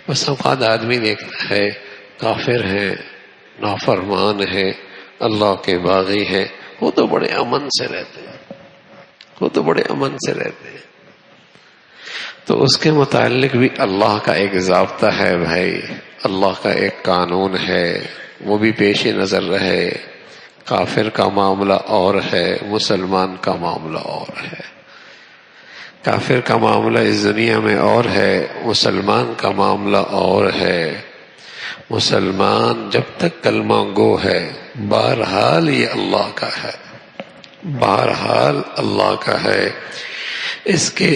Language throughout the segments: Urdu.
بس اوقات آدمی دیکھتا ہے کافر ہیں، نافرمان ہے، اللہ کے باغی ہے، وہ تو بڑے امن سے رہتے ہیں، وہ تو بڑے امن سے رہتے ہیں. تو اس کے متعلق بھی اللہ کا ایک ضابطہ ہے بھائی، اللہ کا ایک قانون ہے، وہ بھی پیش نظر رہے. کافر کا معاملہ اور ہے، مسلمان کا معاملہ اور ہے. کافر کا معاملہ اس دنیا میں اور ہے، مسلمان کا معاملہ اور ہے. مسلمان جب تک کلمہ گو ہے بہرحال یہ اللہ کا ہے، بہرحال اللہ کا ہے. اس کے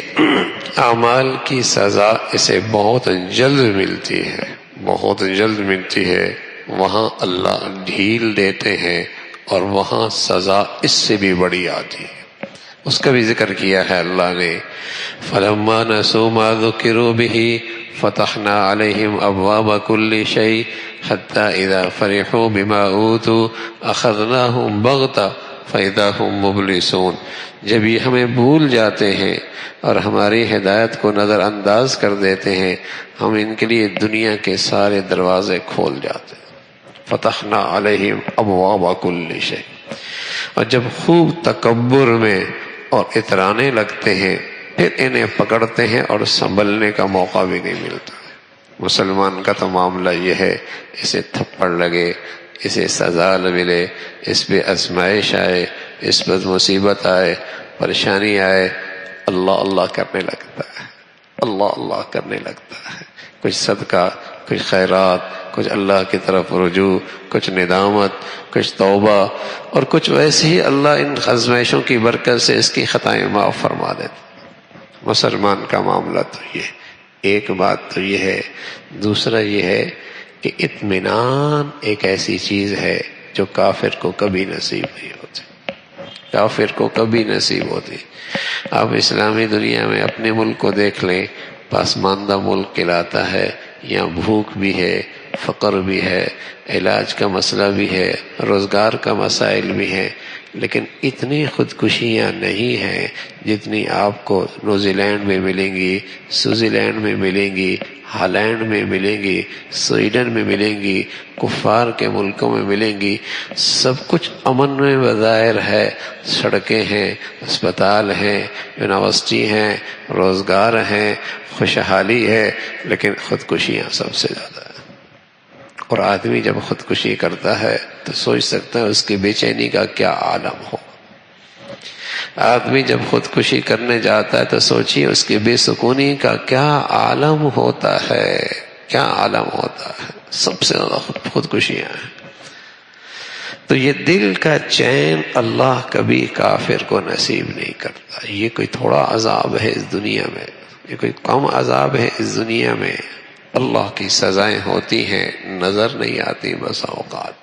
اعمال کی سزا اسے بہت جلد ملتی ہے، بہت جلد ملتی ہے. وہاں اللہ ڈھیل دیتے ہیں اور وہاں سزا اس سے بھی بڑی آتی ہے. اس کا بھی ذکر کیا ہے اللہ نے. فَلَمَّا نَسُوا مَا ذُكِّرُوا بِهِ فَتَحْنَا عَلَيْهِمْ أَبْوَابَ كُلِّ شَيْءٍ حَتَّى إِذَا فَرِحُوا بِمَا أُوتُوا أَخَذْنَاهُمْ بَغْتَةً فَإِذَا هُمْ مُبْلِسُونَ. جب یہ ہمیں بھول جاتے ہیں اور ہماری ہدایت کو نظر انداز کر دیتے ہیں، ہم ان کے لیے دنیا کے سارے دروازے کھول جاتے ہیں. فتحنا علیہم ابواب کل شیء. اور جب خوب تکبر میں اور اترانے لگتے ہیں پھر انہیں پکڑتے ہیں اور سنبھلنے کا موقع بھی نہیں ملتا. مسلمان کا تو معاملہ یہ ہے، اسے تھپڑ لگے، اسے سزا ملے، اس پہ آزمائش آئے، اس پر مصیبت آئے، پریشانی آئے، اللہ اللہ کرنے لگتا ہے، اللہ اللہ کرنے لگتا ہے. کچھ صدقہ، کچھ خیرات، کچھ اللہ کی طرف رجوع، کچھ ندامت، کچھ توبہ، اور کچھ ویسے ہی اللہ ان آزمائشوں کی برکت سے اس کی خطائیں معاف فرما دیتے. مسلمان کا معاملہ تو یہ ایک بات تو یہ ہے. دوسرا یہ ہے کہ اطمینان ایک ایسی چیز ہے جو کافر کو کبھی نصیب نہیں ہوتی، کافر کو کبھی نصیب ہوتی. آپ اسلامی دنیا میں اپنے ملک کو دیکھ لیں، پسماندہ ملک کہلاتا ہے، یہاں بھوک بھی ہے، فقر بھی ہے، علاج کا مسئلہ بھی ہے، روزگار کا مسائل بھی ہے، لیکن اتنی خودکشیاں نہیں ہیں جتنی آپ کو نیوزی لینڈ میں ملیں گی، سوئٹزر لینڈ میں ملیں گی، ہالینڈ میں ملیں گی، سویڈن میں ملیں گی، کفار کے ملکوں میں ملیں گی. سب کچھ امن میں بظاہر ہے، سڑکیں ہیں، اسپتال ہیں، یونیورسٹی ہیں، روزگار ہیں، خوشحالی ہے، لیکن خودکشیاں سب سے زیادہ ہے. اور آدمی جب خودکشی کرتا ہے تو سوچ سکتا ہے اس کی بے چینی کا کیا عالم ہو. آدمی جب خودکشی کرنے جاتا ہے تو سوچیے اس کی بے سکونی کا کیا عالم ہوتا ہے، کیا عالم ہوتا ہے. سب سے زیادہ خودکشیاں ہیں. تو یہ دل کا چین اللہ کبھی کافر کو نصیب نہیں کرتا. یہ کوئی تھوڑا عذاب ہے اس دنیا میں، یہ کوئی کم عذاب ہے اس دنیا میں. اللہ کی سزائیں ہوتی ہیں، نظر نہیں آتی بس اوقات.